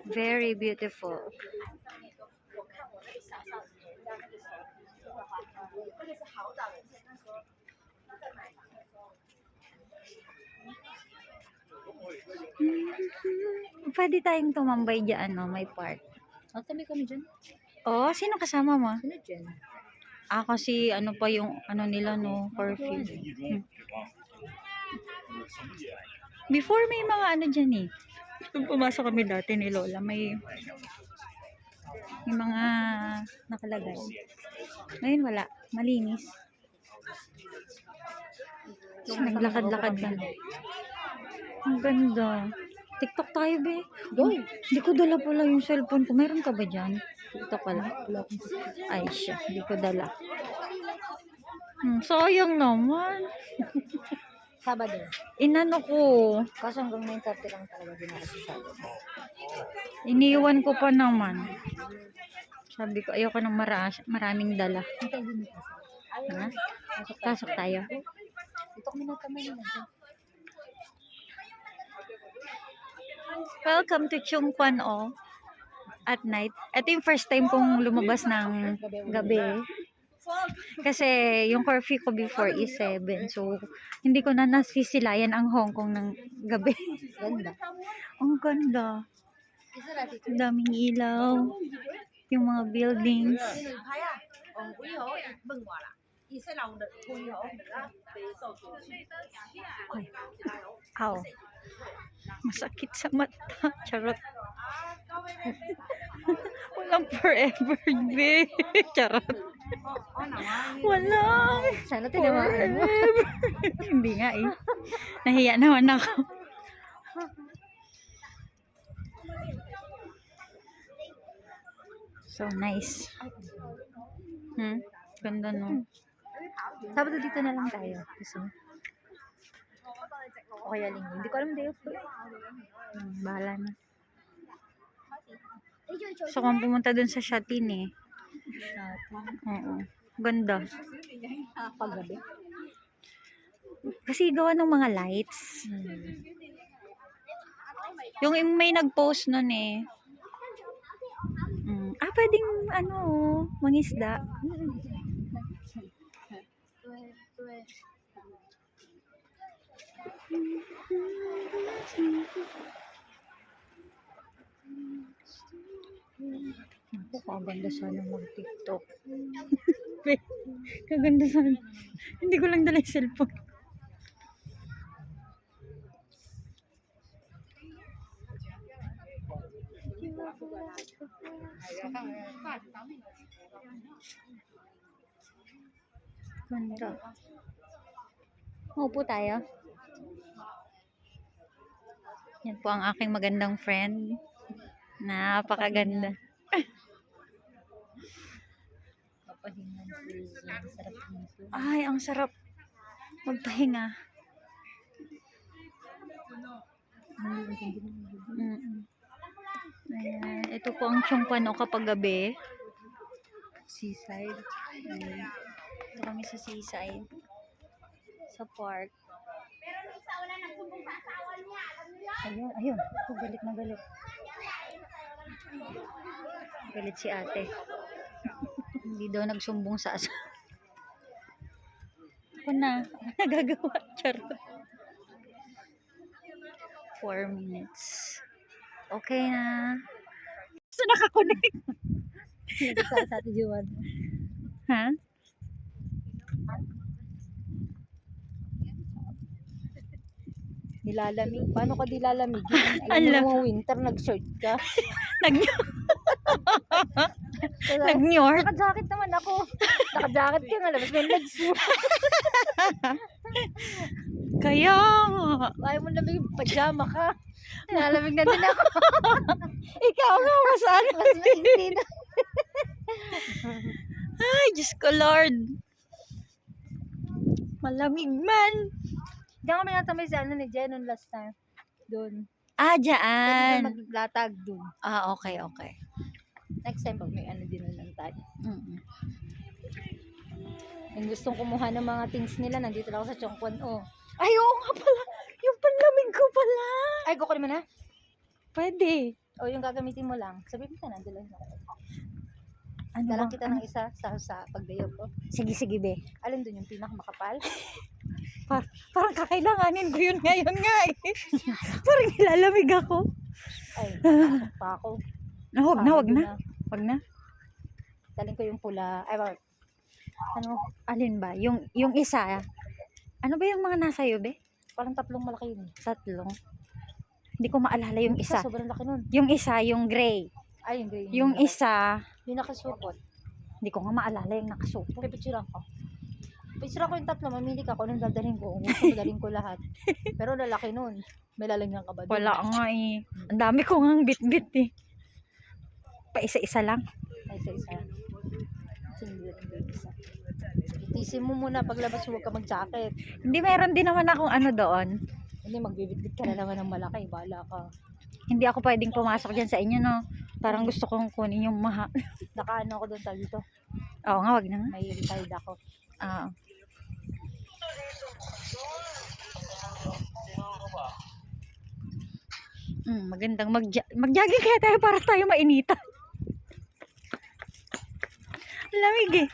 Very beautiful. Pwede tayong tumambay dyan, no? May park. Oh, tabi kami dyan. Oh, sino kasama mo? Sino dyan? Kasi ano pa yung ano nila, no? Curfew. Before may mga ano dyan eh. Nung pumasok kami dati ni Lola, may mga nakalagay. Ngayon wala. Malinis. Naglakad-lakad lang. Ang ganda. TikTok tayo, be. Go! Hindi ko dala pala yung cellphone ko. Meron ka ba dyan? TikTok pala. Ay, siya. Hindi ko dala. Sayang naman. Sabado. Inano ko. Kaso hanggang 9:30 lang talaga din ako sa Sabado. Iniwan ko pa naman. Sabi ko, ayoko ng maraming dala. Hintay din ito. Ha? Pasok tayo. Ito kami natamay na. Welcome to Chungkwan O. At night. Ito yung first time kong lumabas ng gabi. Kasi yung curfew ko before is 7. So, hindi ko na nasisilayan ang Hong Kong ng gabi. Ganda. Ang ganda. Ang daming ilaw. Yung mga buildings. Aw. Masakit sa mata. Charot. Walang forever, be. Charot. Walang Sana tinamaan mo. forever. Hindi nga eh. Nahiya naman ako. So nice. Ganda no. Sabado dito na lang tayo. Gusto mo? O kaya linggo. Hindi ko alam day off ko. Bahala na. So kung pumunta dun sa Shatin eh. Oo. Ganda. Paggabi. Kasi gawa ng mga lights. Yung may nag-post nun eh. Pwedeng ano, mangisda. Ako, kaganda sana mag-TikTok. Kaganda sana. Hindi ko lang dala yung cellphone. Ganda. Maupo tayo. Yan po ang aking magandang friend. Napakaganda. Papahingan. Sarap ng Ay, ang sarap magpahinga. Ayan. Ito po ang Chongquan O kapag gabi. Seaside. Ayan. Ito kami sa seaside. Sa park. Ayun, ayun. Galit na galit. Galit si ate. Hindi daw nagsumbong sa asa. Ako na. Nagagawa. Charot. 4 minutes. Okay na. So, nakakonect. sa Ate Juwan. Ha? Nilalamig. Paano ka dilalamig? Alam Alam. mo, winter, nag-shirt ka. Nag-New Naka-jacket naman ako. Naka-jacket ka nga, labas may legs mo. Kaya nga. Ayaw mo lamig, pajama ka. Nilalamig na din ako. Ikaw nga, mas ano. Mas maiksi na. Ay, Diyos ko Lord. Malamig man. Hindi kami natamay sa ano ni Jenon last time. Doon. Ah, Pwede dyan. na maglatag doon. Okay, okay. Next time pag may ano din lang tayo. Mm-mm. Yung gustong kumuha ng mga things nila, nandito lang ako sa Chongquan O. Ay, oo nga pala. Yung panlamig ko pala. Ay, kukunin mo na. Pwede. O, yung gagamitin mo lang. Sabihin mo na, nandun lang. Ano Dalang ba? kita ng isa sa pagdayo ko. Sige, sige, be. Alin dun yung pinakamakapal? Parang kakailanganin ko yun ngayon nga eh. Parang nilalamig ako. Ay, pa ako. Huwag na, huwag na. Huwag na. Daling ko yung pula. Ay, bakit? Ano? Alin ba? Yung isa. Ano ba yung mga nasa iyo, be? Parang tatlong malaki yun. Tatlong. Hindi ko maalala yung isa. Sobrang laki nun. Yung isa, yung gray. Ay, yung green. Yung isa, Yung nakasupot. hindi ko nga maalala yung nakasupo. Pipicturean ko. Picturean ko yung tatlo. Mamili ka kung anong dadalhin ko. Kung gusto mo dalhin ko lahat. Pero lalaki nun. May lalagyan ka ba dun? Wala nga eh. Ang dami ko nga bit-bit eh. Pa isa-isa lang. Ay, isa-isa. Hindi rin isa. Itisin mo muna paglabas, huwag ka mag-jacket. Hindi, meron din naman akong ano doon. Hindi, magbibitbit ka na naman ng malaki. Bahala ka. Hindi ako pwedeng pumasok dyan sa inyo, no? Parang gusto kong kunin yung maha. Nakaano ako doon tayo dito. Oo nga, wag na nga. May retired ako. Ah. Magandang mag-jogging kaya tayo para tayo mainita. Ang lamig eh.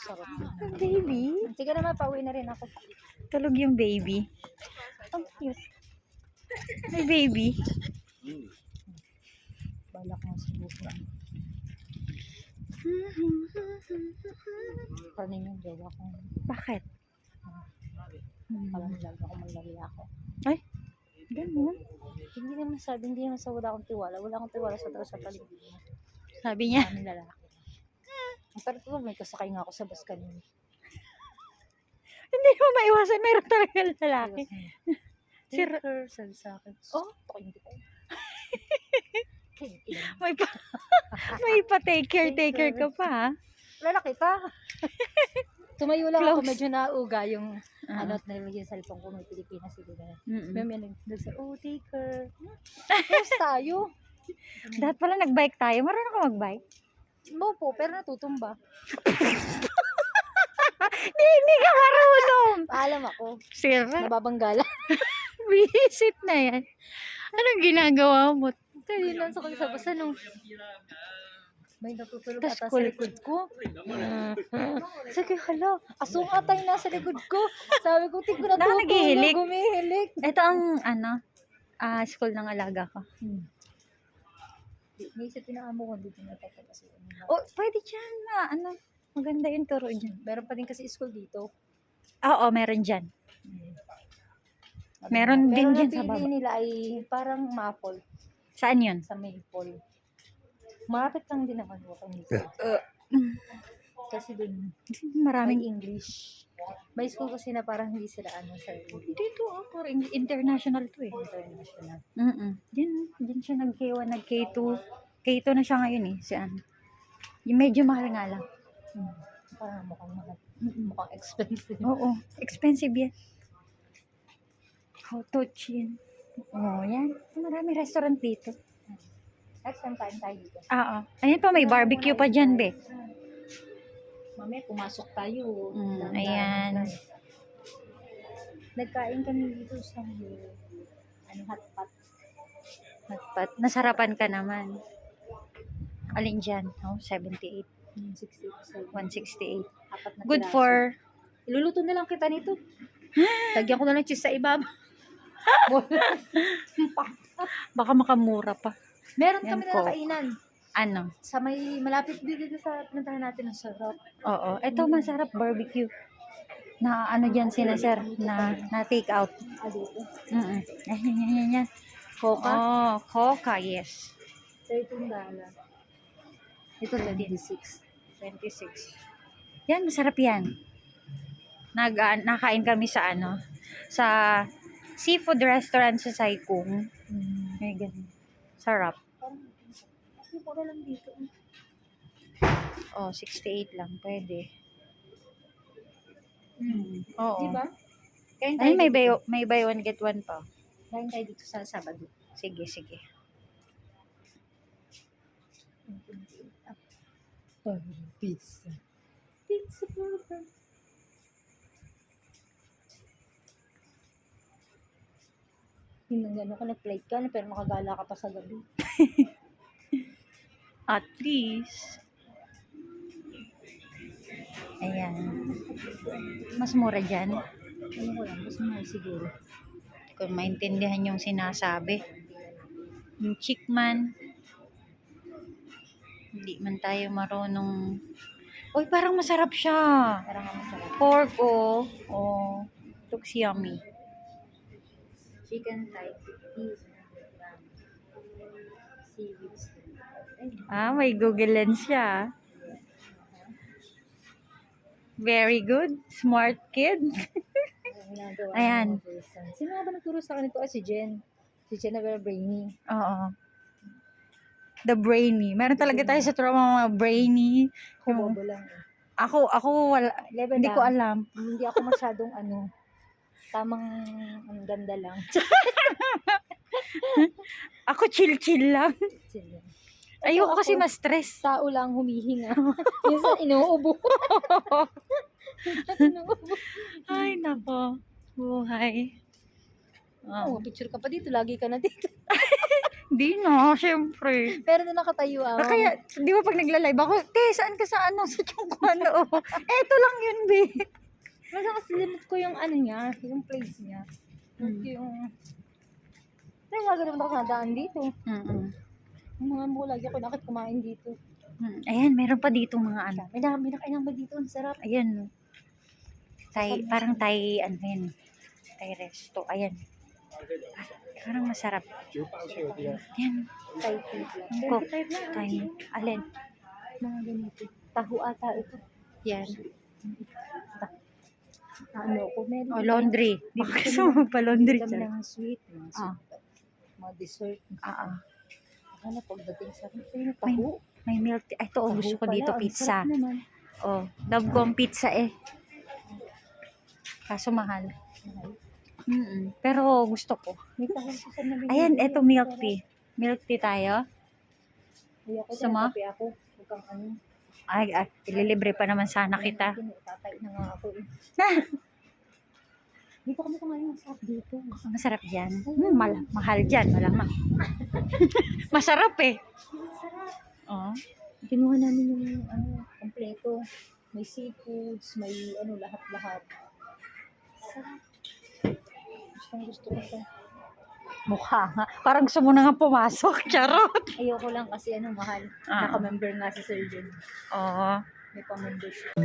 Sarap. Baby. Sige naman, pauwi na rin ako. Tulog yung baby. Ang cute. May baby. Balak nga sa buko. Panin yung jowa ko. Bakit? Parang lagi ako maglari ako. Ay, ganun. Hindi naman sa wala akong tiwala. Wala akong tiwala sa tao sa paligid. Sabi niya. Maraming lalaki. Pero ito, may kasakay nga ako sa bus kanina. Hindi mo maiwasan. Meron talaga lalaki. Sir, Sir, sabi sa akin. Oh? Ako hindi ko. may pa take care ka pa ha? Lalaki pa. Tumayo lang ako, Close. medyo nauga yung Ah. ano at nalagyan yung cellphone ko, may Pilipinas sila na. Mm-mm. May nagsa, oh, take her. Yes, tayo. Dapat pala nag-bike tayo. Marunong ka mag-bike? Mo po, pero natutumba. Hindi ka marunong. Paalam ako. Sira. Nababanggala. Visit na yan. Anong ginagawa mo? Kaya lang sa sa bus, ano? May natutulog Tas ata sa cool. likod ko. Sige, hala. Asong atay nasa likod ko. Sabi ko, tingko na tutulog. Nagihilik? Gumihilik. Ito ang school ng alaga ko. May isa pinakamo ko dito na kasi. Oh, pwede dyan na. Maganda yung turo dyan. Meron pa din kasi school dito. Oo, meron dyan. Meron din dyan sa napili baba. nila ay parang maple Saan yun? sa maple. Malapit lang din naman ako dito. Kasi dun, may Maraming. English. May school kasi na parang hindi sila sa English. Dito ako, international to eh. International. Diyan siya nag-K1, nag-K2. K2 na siya ngayon eh. Si ano. Yung medyo mahal nga lang. Parang mukhang mahal. Mukhang expensive. Oo, expensive yan. Touch yan. Oo, yan. Marami restaurant dito. Next time tayo dito. Oo. Ayan pa, may barbecue pa dyan, be. Mamaya pumasok tayo. Ayan. Nagkain kami dito sa hotpot. Hotpot. Nasarapan ka naman. Alin dyan? Oh, 78. 60. 168. Apat na Good piraso. for... Iluluto na lang kita nito. Lagyan ko na ng cheese sa ibaba. Baka makamura pa. Meron Yan kami po. na kainan. Ano? Sa may malapit dito sa pinuntahan natin ang sarap. Oo. Ito, masarap barbecue. Na ano dyan sila, sir? Na take out. Dito. Yan. Coca. Oh, Coca, yes. $13. Ito 26. 26. Yan, masarap yan. Nakain kami sa sa seafood restaurant sa Saikung. May ganun. Sarap. Kasi puro lang dito. Oh, 68 lang. Pwede. Oo. Diba? Kain Ay, tayo may buy one get one pa. Kain tayo dito sa Sabado. Sige, sige. Pizza. Pizza burger. Yung ano ka, nag-flight ka, pero makagala ka pa sa gabi. At least. Ayan. Mas mura dyan. Ano ko lang, mas mahal siguro. Kung maintindihan yung sinasabi. Yung chickman. Hindi man tayo marunong. Uy, parang masarap siya. Parang nga masarap. Pork, oh. Oh. Looks yummy. Chicken thigh, 50. Seaweed. Ah, may Google Lens siya. Very good. Smart kid. Ayan. Sino nga ba nagturo sa akin ito? Si Jen. Si Jen na very brainy. Oo. The brainy. Meron talaga tayo sa trauma mga brainy. Ako bobo lang eh. Ako wala. Level Hindi lang. ko alam. Hindi ako masyadong tamang ang ganda lang. Ako chill-chill lang. Chill lang. Ayoko kasi ma-stress. Tao lang humihinga. Minsan inuubo. Inuubo. Ay, nako. Buhay. Oh, picture ka pa dito. Lagi ka na dito. Di na, syempre. Pero na nakatayo ako. Kaya, di ba pag nagla-live ako, saan ka sa ano? Sa Chongkwano. Eto lang yun, be. Kasi kasi limit ko yung niya, yung place niya. Yung... Kaya nga ganun ako nadaan dito. Yung mga mo lagi ako nakit kumain dito. Ayan, meron pa dito mga ano. May nakainan ba dito? Ang sarap. Ayan. Parang Thai, ano yan. Thai resto. Ayan. Parang masarap. Yan. Thai food lang. Cook. 25 na. Thai. Alin? Mga ganito. Taho ata ito. Yan. Ano ko, meron. O, laundry. Di ba kasi magpa-laundry Kami siya? ng sweet. Mga sweet. Mga dessert. Ano pagdating sa taho? May milk tea. Ay, ito, gusto ko dito, pizza. Ang sarap naman. Oh, love ko ang pizza eh. Kaso mahal. Pero gusto ko. May taho ko sa nabili. Ayan, eto milk tea. Milk tea tayo. Ay, ako Sama? tinatapi ako. Huwag kang ano. Ay, ililibre pa naman sana kita. Tatay na nga ako eh. Dito kami kumain ng sarap dito. Masarap dyan. Mahal dyan, malamang. Masarap eh. Oh. Kinuha namin yung kompleto. May seafoods, may lahat-lahat. Sarap. Gusto ko ito. Mukha nga. Parang gusto mo na nga pumasok. Charot. Ayoko lang kasi mahal. Naka-member nga si Sir Jen. Oo. May pa-membership.